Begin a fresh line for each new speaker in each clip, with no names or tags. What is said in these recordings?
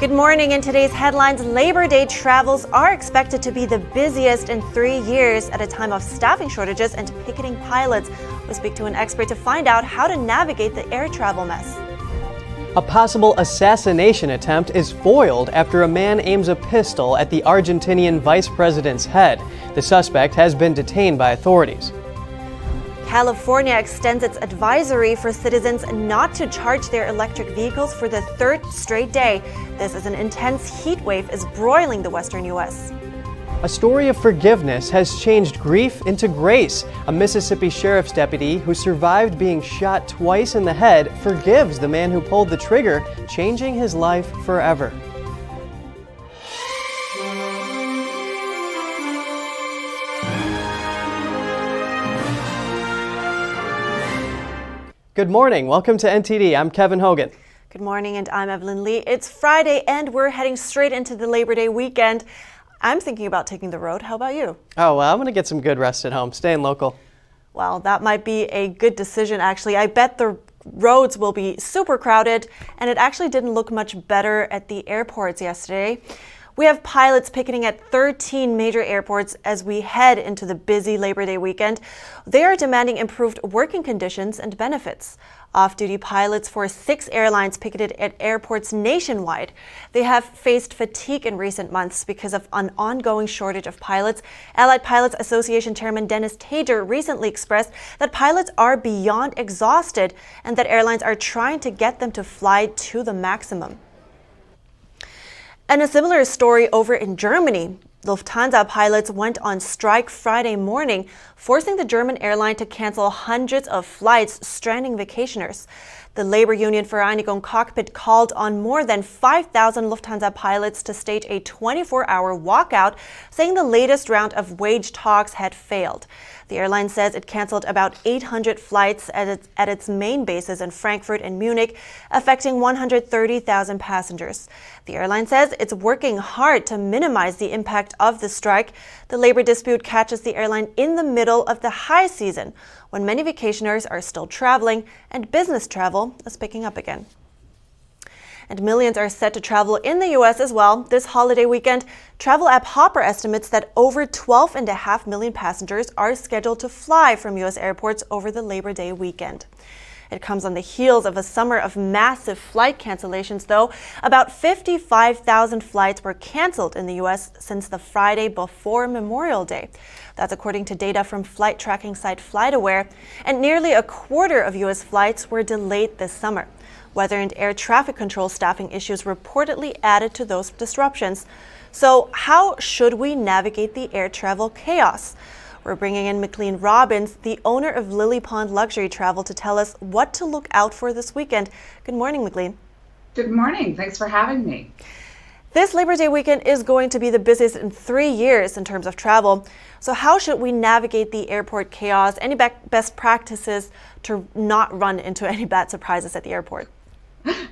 Good morning. In today's headlines, Labor Day travels are expected to be the busiest in 3 years at a time of staffing shortages and picketing pilots. We'll speak to an expert to find out how to navigate the air travel mess.
A possible assassination attempt is foiled after a man aims a pistol at the Argentinian vice president's head. The suspect has been detained by authorities.
California extends its advisory for citizens not to charge their electric vehicles for the third straight day. This as an intense heat wave is broiling the western U.S.
A story of forgiveness has changed grief into grace. A Mississippi sheriff's deputy who survived being shot twice in the head forgives the man who pulled the trigger, changing his life forever. Good morning. Welcome to NTD. I'm Kevin Hogan.
Good morning, and I'm Evelyn Lee. It's Friday, and we're heading straight into the Labor Day weekend. I'm thinking about taking the road. How about you?
Oh, well, I'm going to get some good rest at home, staying local.
Well, that might be a good decision, actually. I bet the roads will be super crowded, and it actually didn't look much better at the airports yesterday. We have pilots picketing at 13 major airports as we head into the busy Labor Day weekend. They are demanding improved working conditions and benefits. Off-duty pilots for 6 airlines picketed at airports nationwide. They have faced fatigue in recent months because of an ongoing shortage of pilots. Allied Pilots Association Chairman Dennis Tager recently expressed that pilots are beyond exhausted and that airlines are trying to get them to fly to the maximum. And a similar story over in Germany. Lufthansa pilots went on strike Friday morning, forcing the German airline to cancel hundreds of flights, stranding vacationers. The labor union Vereinigung Cockpit called on more than 5,000 Lufthansa pilots to stage a 24-hour walkout, saying the latest round of wage talks had failed. The airline says it canceled about 800 flights at its main bases in Frankfurt and Munich, affecting 130,000 passengers. The airline says it's working hard to minimize the impact of the strike. The labor dispute catches the airline in the middle of the high season, when many vacationers are still traveling and business travel is picking up again. And millions are set to travel in the U.S. as well. This holiday weekend, travel app Hopper estimates that over 12.5 million passengers are scheduled to fly from U.S. airports over the Labor Day weekend. It comes on the heels of a summer of massive flight cancellations, though. About 55,000 flights were canceled in the U.S. since the Friday before Memorial Day. That's according to data from flight tracking site FlightAware, and nearly a quarter of U.S. flights were delayed this summer. Weather and air traffic control staffing issues reportedly added to those disruptions. So how should we navigate the air travel chaos? We're bringing in McLean Robbins, the owner of Lily Pond Luxury Travel, to tell us what to look out for this weekend. Good morning, McLean.
Good morning. Thanks for having me.
This Labor Day weekend is going to be the busiest in 3 years in terms of travel. So how should we navigate the airport chaos? Any best practices to not run into any bad surprises at the airport?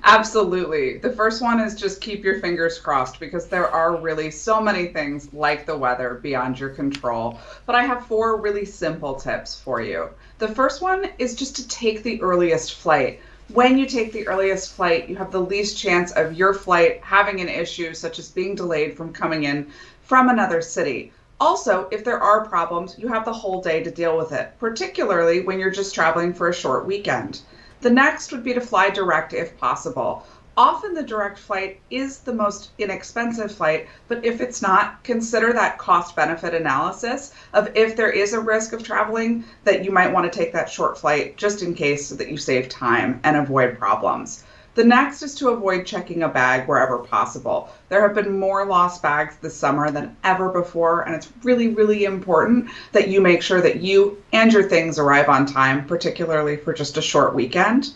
Absolutely. The first one is just keep your fingers crossed, because there are really so many things like the weather beyond your control. But I have 4 really simple tips for you. The first one is just to take the earliest flight. When you take the earliest flight, you have the least chance of your flight having an issue, such as being delayed from coming in from another city. Also, if there are problems, you have the whole day to deal with it, particularly when you're just traveling for a short weekend. The next would be to fly direct if possible. Often the direct flight is the most inexpensive flight, but if it's not, consider that cost-benefit analysis of if there is a risk of traveling, that you might want to take that short flight just in case, so that you save time and avoid problems. The next is to avoid checking a bag wherever possible. There have been more lost bags this summer than ever before, and it's really, really important that you make sure that you and your things arrive on time, particularly for just a short weekend.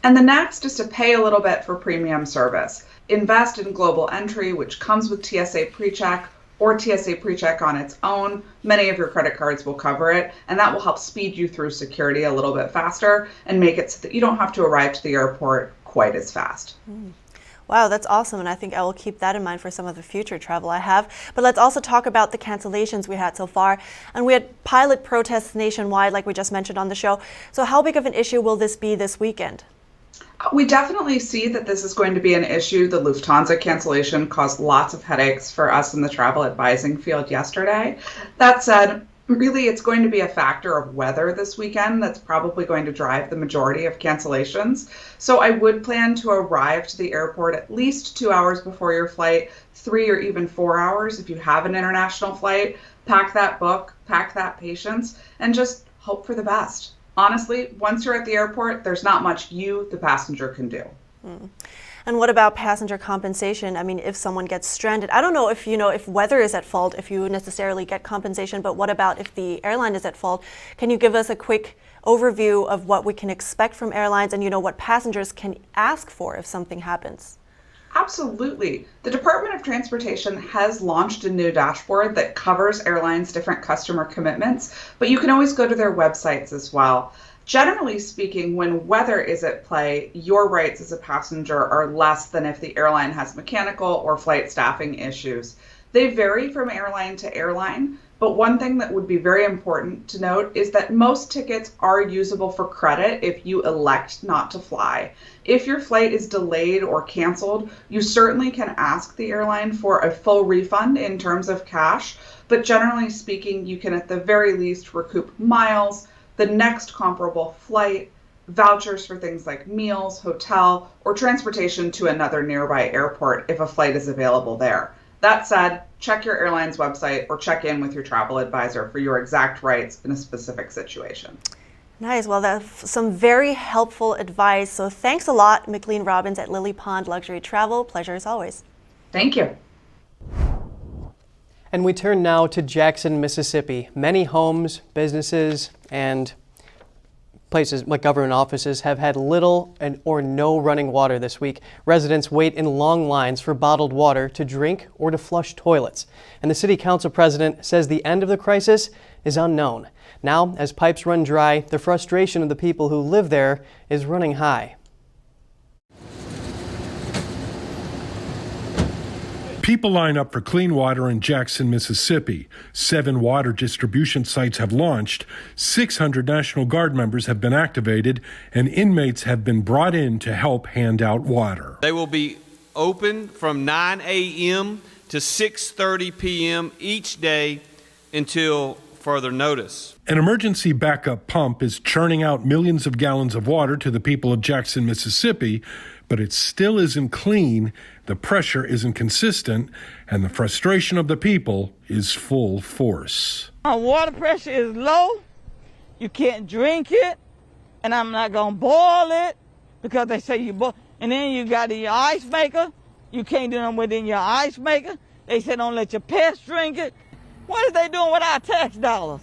And the next is to pay a little bit for premium service. Invest in Global Entry, which comes with TSA PreCheck or TSA PreCheck on its own. Many of your credit cards will cover it, and that will help speed you through security a little bit faster and make it so that you don't have to arrive to the airport quite as fast.
Wow, that's awesome, and I think I will keep that in mind for some of the future travel I have. But let's also talk about the cancellations we had so far. And we had pilot protests nationwide, like we just mentioned on the show. So how big of an issue will this be this weekend?
We definitely see that this is going to be an issue. The Lufthansa cancellation caused lots of headaches for us in the travel advising field yesterday. That said, really, it's going to be a factor of weather this weekend that's probably going to drive the majority of cancellations. So I would plan to arrive to the airport at least 2 hours before your flight, 3 or even 4 hours if you have an international flight. Pack that book, pack that patience, and just hope for the best. Honestly, once you're at the airport, there's not much you, the passenger, can do.
And what about passenger compensation? I mean, if someone gets stranded, I don't know if if weather is at fault, if you necessarily get compensation, but what about if the airline is at fault? Can you give us a quick overview of what we can expect from airlines and what passengers can ask for if something happens?
Absolutely. The Department of Transportation has launched a new dashboard that covers airlines' different customer commitments, but you can always go to their websites as well. Generally speaking, when weather is at play, your rights as a passenger are less than if the airline has mechanical or flight staffing issues. They vary from airline to airline, but one thing that would be very important to note is that most tickets are usable for credit if you elect not to fly. If your flight is delayed or canceled, you certainly can ask the airline for a full refund in terms of cash, but generally speaking, you can at the very least recoup miles, the next comparable flight, vouchers for things like meals, hotel, or transportation to another nearby airport if a flight is available there. That said, check your airline's website or check in with your travel advisor for your exact rights in a specific situation.
Nice. Well, that's some very helpful advice. So thanks a lot, McLean Robbins at Lily Pond Luxury Travel. Pleasure as always.
Thank you.
And we turn now to Jackson, Mississippi. Many homes, businesses, and places like government offices have had little or no running water this week. Residents wait in long lines for bottled water to drink or to flush toilets. And the city council president says the end of the crisis is unknown. Now, as pipes run dry, the frustration of the people who live there is running high.
People line up for clean water in Jackson, Mississippi. 7 water distribution sites have launched, 600 National Guard members have been activated, and inmates have been brought in to help hand out water.
They will be open from 9 a.m. to 6:30 p.m. each day until further notice.
An emergency backup pump is churning out millions of gallons of water to the people of Jackson, Mississippi, but it still isn't clean, the pressure isn't consistent, and the frustration of the people is full force.
Our water pressure is low, you can't drink it, and I'm not gonna boil it because they say you boil. And then you got your ice maker, you can't do nothing within your ice maker. They say don't let your pets drink it. What are they doing with our tax dollars?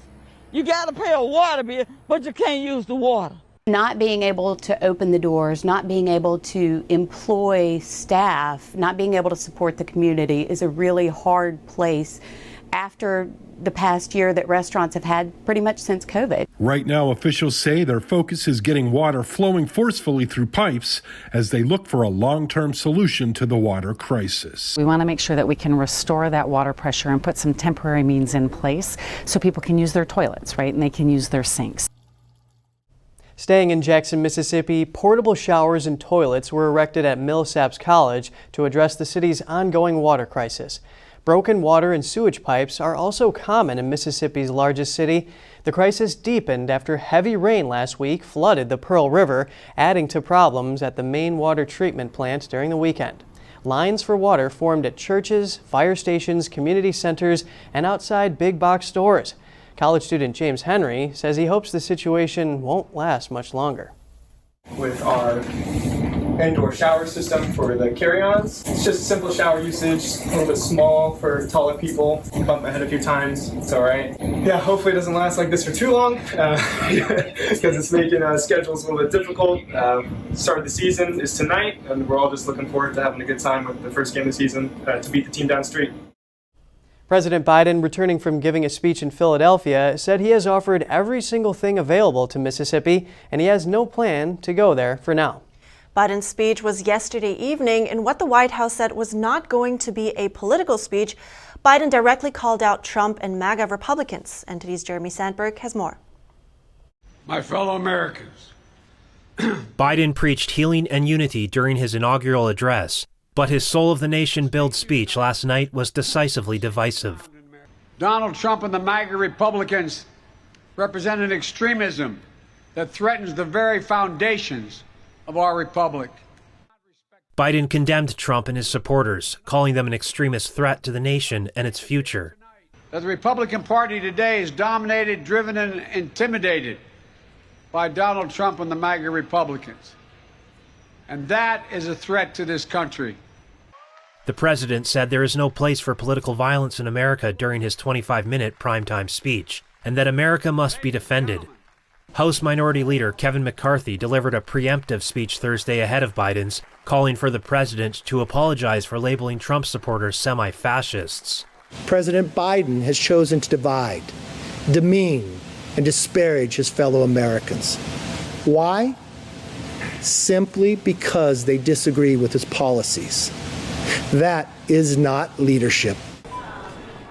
You gotta pay a water bill, but you can't use the water.
Not being able to open the doors, not being able to employ staff, not being able to support the community is a really hard place after the past year that restaurants have had pretty much since COVID.
Right now, officials say their focus is getting water flowing forcefully through pipes as they look for a long-term solution to the water crisis.
We want to make sure that we can restore that water pressure and put some temporary means in place so people can use their toilets, right, and they can use their sinks.
Staying in Jackson, Mississippi, portable showers and toilets were erected at Millsaps College to address the city's ongoing water crisis. Broken water and sewage pipes are also common in Mississippi's largest city. The crisis deepened after heavy rain last week flooded the Pearl River, adding to problems at the main water treatment plant during the weekend. Lines for water formed at churches, fire stations, community centers, and outside big box stores. College student James Henry says he hopes the situation won't last much longer.
With our indoor shower system for the carry-ons, it's just simple shower usage, a little bit small for taller people. Bump my head a few times, it's all right. Yeah, hopefully it doesn't last like this for too long because it's making schedules a little bit difficult. Start of the season is tonight, and we're all just looking forward to having a good time with the first game of the season to beat the team down the street.
President Biden, returning from giving a speech in Philadelphia, said he has offered every single thing available to Mississippi, and he has no plan to go there for now.
Biden's speech was yesterday evening, and what the White House said was not going to be a political speech. Biden directly called out Trump and MAGA Republicans. NTD's Jeremy Sandberg has more.
My fellow Americans, Biden preached healing and unity during his inaugural address, but his Soul of the Nation Build speech last night was decisively divisive.
Donald Trump and the MAGA Republicans represent an extremism that threatens the very foundations of our republic.
Biden condemned Trump and his supporters, calling them an extremist threat to the nation and its future.
That the Republican Party today is dominated, driven, and intimidated by Donald Trump and the MAGA Republicans. And that is a threat to this country.
The president said there is no place for political violence in America during his 25-minute primetime speech, and that America must be defended. House Minority Leader Kevin McCarthy delivered a preemptive speech Thursday ahead of Biden's, calling for the president to apologize for labeling Trump supporters semi-fascists.
President Biden has chosen to divide, demean, and disparage his fellow Americans. Why? Simply because they disagree with his policies. That is not leadership.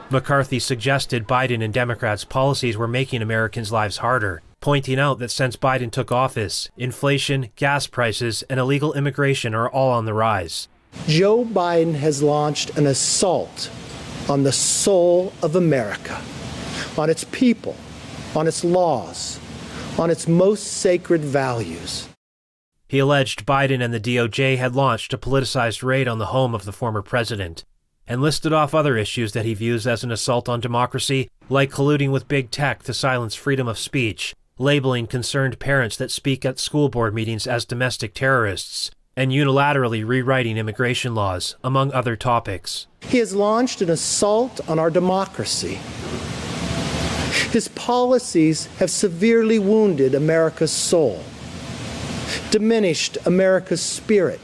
McCarthy suggested Biden and Democrats' policies were making Americans' lives harder, pointing out that since Biden took office, inflation, gas prices, and illegal immigration are all on the rise.
Joe Biden has launched an assault on the soul of America, on its people, on its laws, on its most sacred values.
He alleged Biden and the DOJ had launched a politicized raid on the home of the former president, and listed off other issues that he views as an assault on democracy, like colluding with big tech to silence freedom of speech, labeling concerned parents that speak at school board meetings as domestic terrorists, and unilaterally rewriting immigration laws, among other topics.
He has launched an assault on our democracy. His policies have severely wounded America's soul, diminished America's spirit.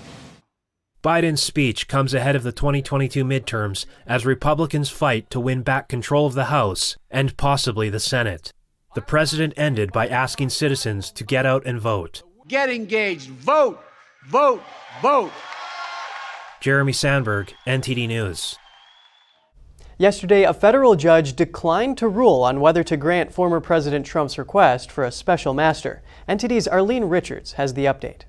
Biden's speech comes ahead of the 2022 midterms as Republicans fight to win back control of the House and possibly the Senate. The president ended by asking citizens to get out and vote.
Get engaged. Vote. Vote. Vote.
Jeremy Sandberg, NTD News.
Yesterday, a federal judge declined to rule on whether to grant former President Trump's request for a special master. NTD's Arlene Richards has the update.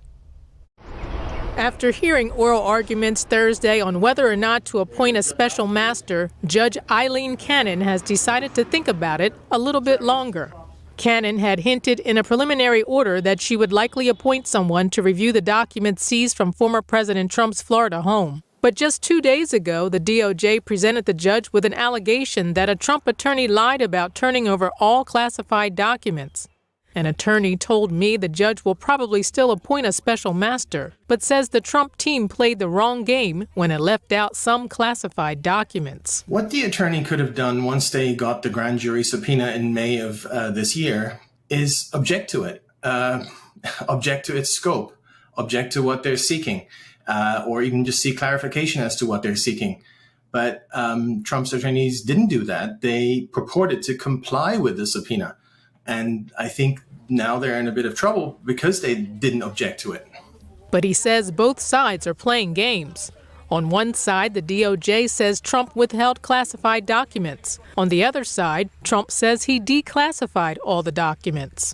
After hearing oral arguments Thursday on whether or not to appoint a special master, Judge Eileen Cannon has decided to think about it a little bit longer. Cannon had hinted in a preliminary order that she would likely appoint someone to review the documents seized from former President Trump's Florida home. But just 2 days ago, the DOJ presented the judge with an allegation that a Trump attorney lied about turning over all classified documents. An attorney told me the judge will probably still appoint a special master, but says the Trump team played the wrong game when it left out some classified documents.
What the attorney could have done once they got the grand jury subpoena in May of this year is object to it, object to its scope, object to what they're seeking, or even just seek clarification as to what they're seeking. But Trump's attorneys didn't do that. They purported to comply with the subpoena. And I think now they're in a bit of trouble because they didn't object to it.
But he says both sides are playing games. On one side, the DOJ says Trump withheld classified documents. On the other side, Trump says he declassified all the documents.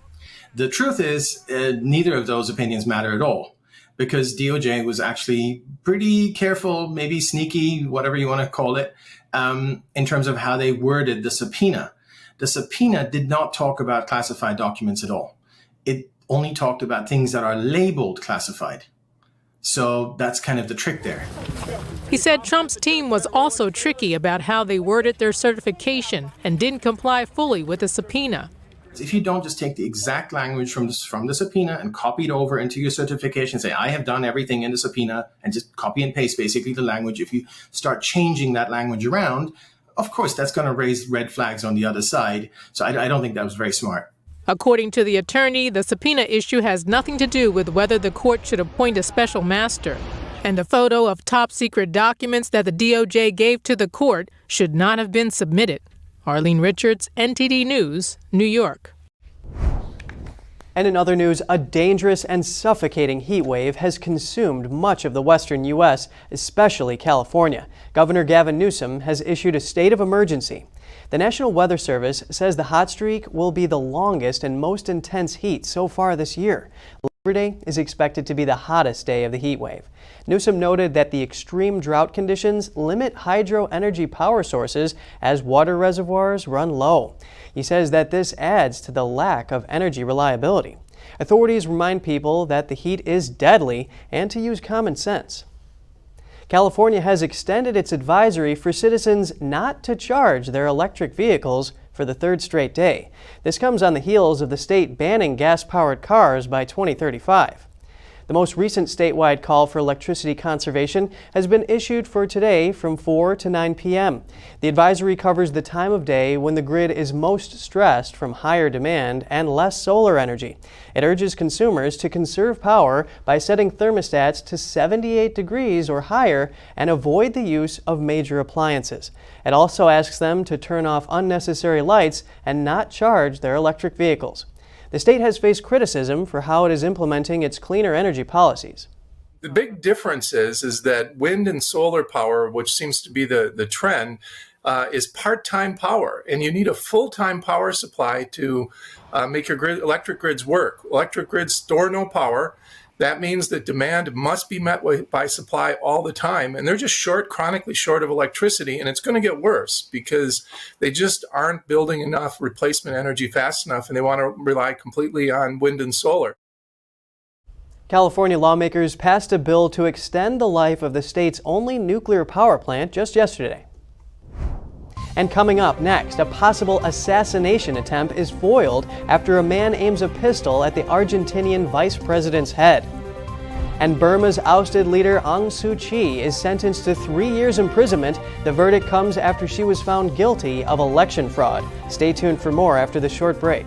The truth is, neither of those opinions matter at all, because DOJ was actually pretty careful, maybe sneaky, whatever you want to call it, in terms of how they worded the subpoena. The subpoena did not talk about classified documents at all. It only talked about things that are labeled classified. So that's kind of the trick there.
He said Trump's team was also tricky about how they worded their certification and didn't comply fully with the subpoena.
If you don't just take the exact language from the subpoena and copy it over into your certification, say, I have done everything in the subpoena, and just copy and paste basically the language. If you start changing that language around, of course, that's going to raise red flags on the other side. So I don't think that was very smart.
According to the attorney, the subpoena issue has nothing to do with whether the court should appoint a special master. And a photo of top secret documents that the DOJ gave to the court should not have been submitted. Arlene Richards, NTD News, New York.
And in other news, a dangerous and suffocating heat wave has consumed much of the western U.S., especially California. Governor Gavin Newsom has issued a state of emergency. The National Weather Service says the hot streak will be the longest and most intense heat so far this year. Day is expected to be the hottest day of the heat wave. Newsom noted that the extreme drought conditions limit hydro energy power sources as water reservoirs run low. He says that this adds to the lack of energy reliability. Authorities remind people that the heat is deadly and to use common sense. California has extended its advisory for citizens not to charge their electric vehicles for the third straight day. This comes on the heels of the state banning gas-powered cars by 2035. The most recent statewide call for electricity conservation has been issued for today from 4 to 9 p.m. The advisory covers the time of day when the grid is most stressed from higher demand and less solar energy. It urges consumers to conserve power by setting thermostats to 78 degrees or higher and avoid the use of major appliances. It also asks them to turn off unnecessary lights and not charge their electric vehicles. The state has faced criticism for how it is implementing its cleaner energy policies.
The big difference is that wind and solar power, which seems to be the trend, is part-time power, and you need a full-time power supply to make your electric grids work. Electric grids store no power. That means that demand must be met by supply all the time, and they're just chronically short of electricity, and it's going to get worse because they just aren't building enough replacement energy fast enough, and they want to rely completely on wind and solar.
California lawmakers passed a bill to extend the life of the state's only nuclear power plant just yesterday. And coming up next, a possible assassination attempt is foiled after a man aims a pistol at the Argentinian vice president's head. And Burma's ousted leader Aung San Suu Kyi is sentenced to 3 years imprisonment. The verdict comes after she was found guilty of election fraud. Stay tuned for more after the short break.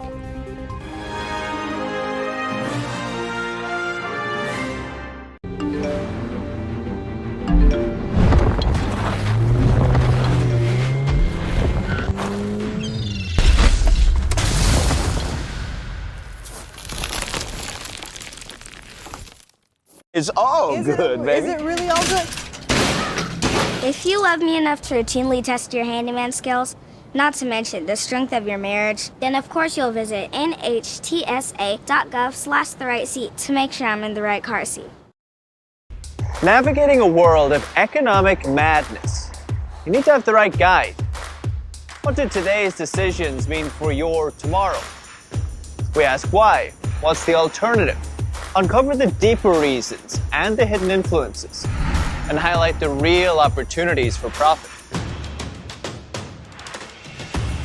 It's all good, baby.
Is it really all good? If you love me enough to routinely test your handyman skills, not to mention the strength of your marriage, then of course you'll visit nhtsa.gov/the-right-seat to make sure I'm in the right car seat.
Navigating a world of economic madness, you need to have the right guide. What do today's decisions mean for your tomorrow? We ask why. What's the alternative? Uncover the deeper reasons and the hidden influences, and highlight the real opportunities for profit.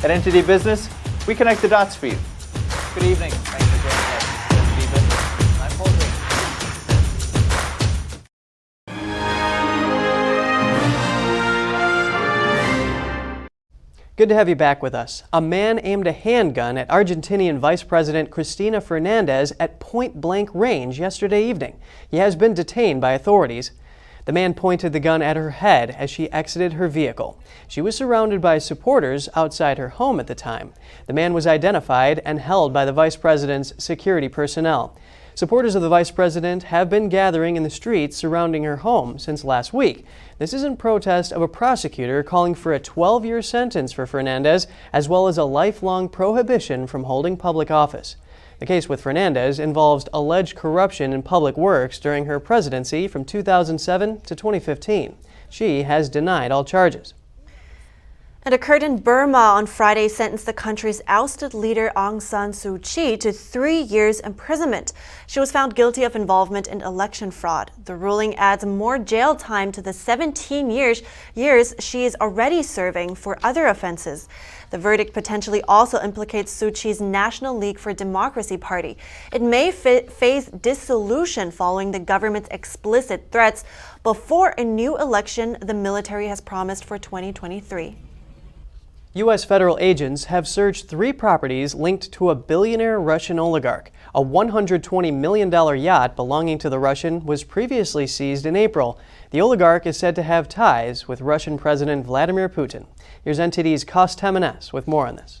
At NTD Business, we connect the dots for you. Good evening. Thanks for joining us. NTD Business. I'm Paul Green.
Good to have you back with us. A man aimed a handgun at Argentinian Vice President Cristina Fernandez at point-blank range yesterday evening. He has been detained by authorities. The man pointed the gun at her head as she exited her vehicle. She was surrounded by supporters outside her home at the time. The man was identified and held by the Vice President's security personnel. Supporters of the Vice President have been gathering in the streets surrounding her home since last week. This is in protest of a prosecutor calling for a 12-year sentence for Fernandez, as well as a lifelong prohibition from holding public office. The case with Fernandez involves alleged corruption in public works during her presidency from 2007 to 2015. She has denied all charges.
It occurred in Burma on Friday, sentenced the country's ousted leader Aung San Suu Kyi to 3 years imprisonment. She was found guilty of involvement in election fraud. The ruling adds more jail time to the 17 years she is already serving for other offenses. The verdict potentially also implicates Suu Kyi's National League for Democracy party. It may face dissolution following the government's explicit threats before a new election the military has promised for 2023.
U.S. federal agents have searched 3 properties linked to a billionaire Russian oligarch. A $120 million yacht belonging to the Russian was previously seized in April. The oligarch is said to have ties with Russian President Vladimir Putin. Here's NTD's Cost Temenes with more on this.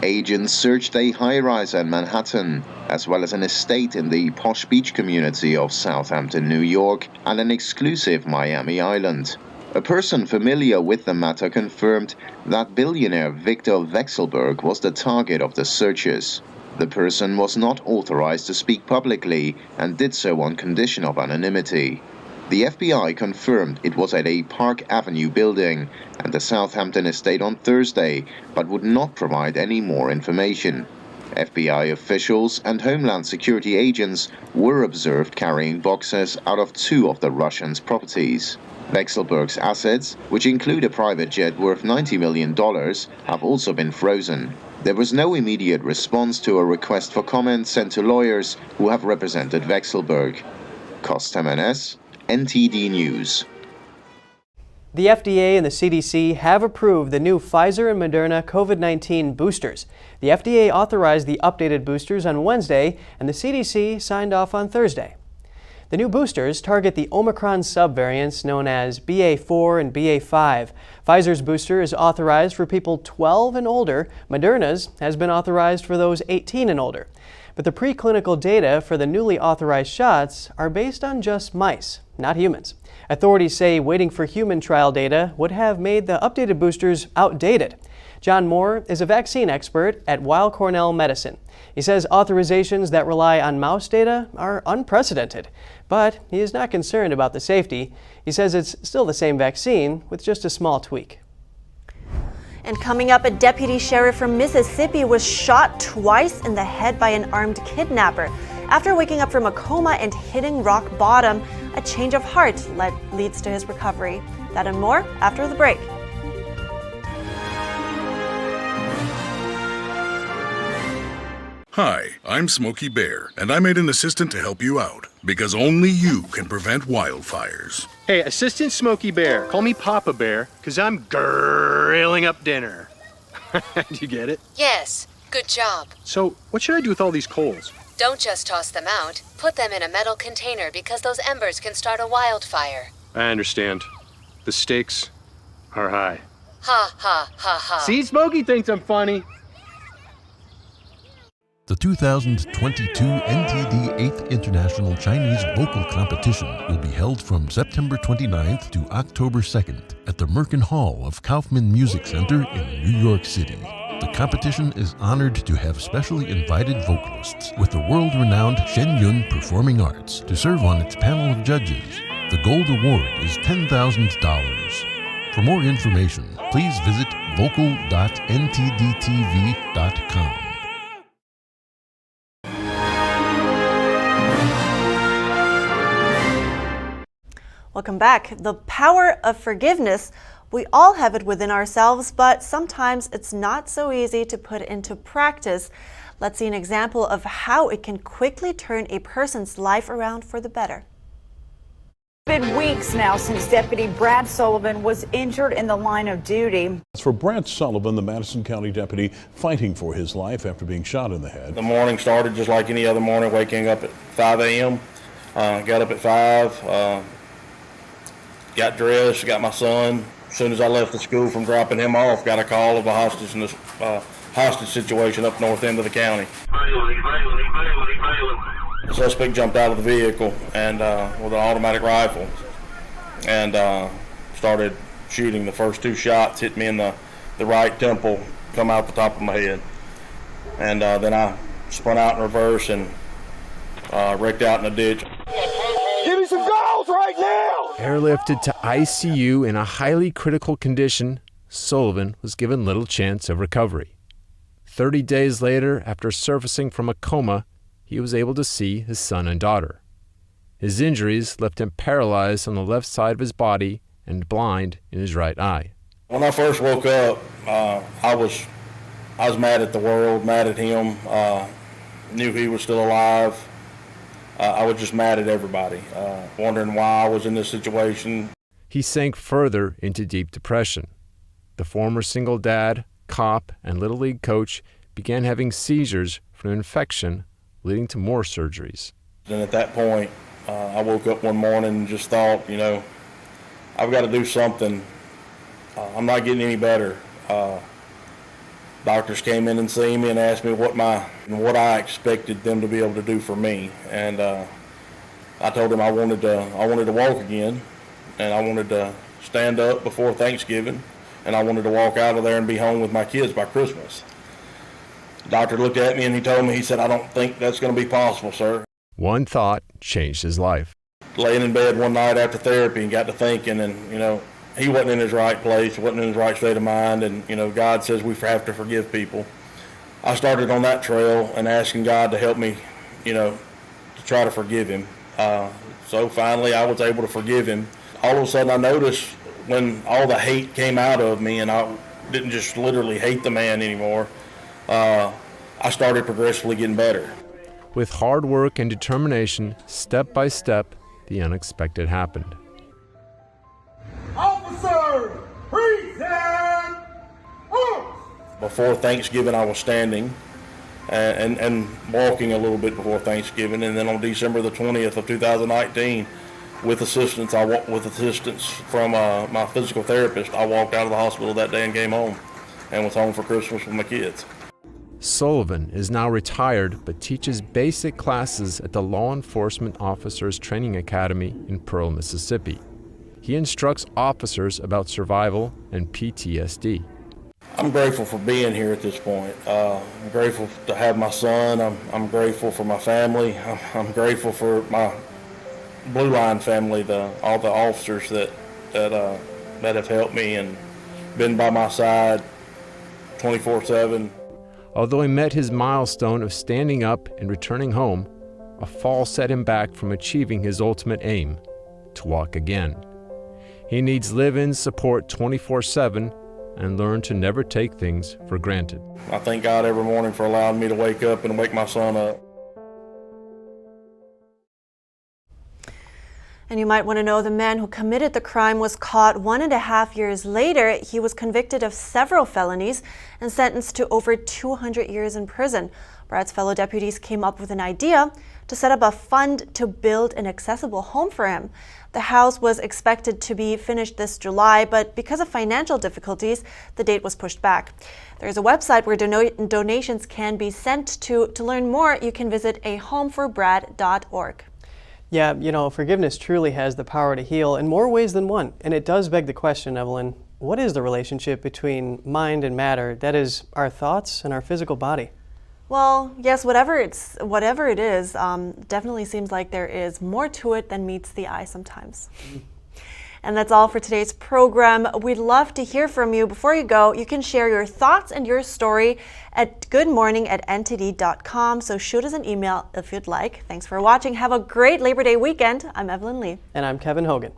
Agents searched a high-rise in Manhattan, as well as an estate in the posh beach community of Southampton, New York, and an exclusive Miami island. A person familiar with the matter confirmed that billionaire Victor Vekselberg was the target of the searches. The person was not authorized to speak publicly and did so on condition of anonymity. The FBI confirmed it was at a Park Avenue building and the Southampton estate on Thursday, but would not provide any more information. FBI officials and Homeland Security agents were observed carrying boxes out of 2 of the Russians' properties. Vekselberg's assets, which include a private jet worth $90 million, have also been frozen. There was no immediate response to a request for comment sent to lawyers who have represented Vekselberg. Kostem NS, NTD News.
The FDA and the CDC have approved the new Pfizer and Moderna COVID-19 boosters. The FDA authorized the updated boosters on Wednesday, and the CDC signed off on Thursday. The new boosters target the Omicron subvariants known as BA4 and BA5. Pfizer's booster is authorized for people 12 and older. Moderna's has been authorized for those 18 and older. But the preclinical data for the newly authorized shots are based on just mice, not humans. Authorities say waiting for human trial data would have made the updated boosters outdated. John Moore is a vaccine expert at Weill Cornell Medicine. He says authorizations that rely on mouse data are unprecedented, but he is not concerned about the safety. He says it's still the same vaccine with just a small tweak.
And coming up, a deputy sheriff from Mississippi was shot twice in the head by an armed kidnapper. After waking up from a coma and hitting rock bottom, a change of heart leads to his recovery. That and more after the break.
Hi, I'm Smokey Bear, and I made an assistant to help you out, because only you can prevent wildfires.
Hey, Assistant Smokey Bear, call me Papa Bear, because I'm grilling up dinner. Do you get it?
Yes, good job.
So, what should I do with all these coals?
Don't just toss them out. Put them in a metal container because those embers can start a wildfire.
I understand. The stakes are high.
Ha ha ha ha.
See, Smokey thinks I'm funny.
The 2022 NTD 8th International Chinese Vocal Competition will be held from September 29th to October 2nd at the Merkin Hall of Kaufman Music Center in New York City. The competition is honored to have specially invited vocalists with the world-renowned Shen Yun Performing Arts to serve on its panel of judges. The gold award is $10,000. For more information, please visit vocal.ntdtv.com.
Welcome back. The power of forgiveness. We all have it within ourselves, but sometimes it's not so easy to put into practice. Let's see an example of how it can quickly turn a person's life around for the better.
It's been weeks now since Deputy Brad Sullivan was injured in the line of duty.
For Brad Sullivan, the Madison County deputy fighting for his life after being shot in the head.
The morning started just like any other morning, waking up at 5 a.m. Got up at 5. Got dressed, got my son. As soon as I left the school from dropping him off, got a call of a hostage in this hostage situation up north end of the county. The suspect jumped out of the vehicle and with an automatic rifle and started shooting. The first 2 shots hit me in the right temple, come out the top of my head. And then I spun out in reverse and wrecked out in a ditch.
Give me some goals right now!
Airlifted to ICU in a highly critical condition, Sullivan was given little chance of recovery. 30 days later, after surfacing from a coma, he was able to see his son and daughter. His injuries left him paralyzed on the left side of his body and blind in his right eye.
When I first woke up, I was mad at the world, mad at him, knew he was still alive. I was just mad at everybody, wondering why I was in this situation.
He sank further into deep depression. The former single dad, cop, and Little League coach began having seizures from an infection, leading to more surgeries.
And at that point, I woke up one morning and just thought, I've got to do something. I'm not getting any better. Doctors came in and seen me and asked me what I expected them to be able to do for me, and I told them I wanted to walk again, and I wanted to stand up before Thanksgiving, and I wanted to walk out of there and be home with my kids by Christmas. The doctor looked at me and he told me, he said, "I don't think that's going to be possible, sir."
One thought changed his life.
Laying in bed one night after therapy and got to thinking, and, he wasn't in his right place, wasn't in his right state of mind, and, God says we have to forgive people. I started on that trail and asking God to help me, to try to forgive him. So finally I was able to forgive him. All of a sudden I noticed when all the hate came out of me and I didn't just literally hate the man anymore, I started progressively getting better.
With hard work and determination, step by step, the unexpected happened.
Officer, present!
Before Thanksgiving, I was standing and walking a little bit before Thanksgiving, and then on December the 20th of 2019, with assistance from my physical therapist, I walked out of the hospital that day and came home, and was home for Christmas with my kids.
Sullivan is now retired but teaches basic classes at the Law Enforcement Officers Training Academy in Pearl, Mississippi. He instructs officers about survival and PTSD.
I'm grateful for being here at this point. I'm grateful to have my son. I'm grateful for my family. I'm grateful for my Blue Line family, all the officers that have helped me and been by my side 24/7.
Although he met his milestone of standing up and returning home, a fall set him back from achieving his ultimate aim, to walk again. He needs live-in support 24/7 and learn to never take things for granted.
I thank God every morning for allowing me to wake up and wake my son up.
And you might want to know the man who committed the crime was caught 1.5 years later. He was convicted of several felonies and sentenced to over 200 years in prison. Brad's fellow deputies came up with an idea to set up a fund to build an accessible home for him. The house was expected to be finished this July, but because of financial difficulties, the date was pushed back. There's a website where donations can be sent to. To learn more, you can visit ahomeforbrad.org.
Yeah, forgiveness truly has the power to heal in more ways than one. And it does beg the question, Evelyn, what is the relationship between mind and matter? That is, our thoughts and our physical body.
Well, yes, whatever it is, definitely seems like there is more to it than meets the eye sometimes. And that's all for today's program. We'd love to hear from you. Before you go, you can share your thoughts and your story at goodmorning@ntd.com. So shoot us an email if you'd like. Thanks for watching. Have a great Labor Day weekend. I'm Evelyn Lee.
And I'm Kevin Hogan.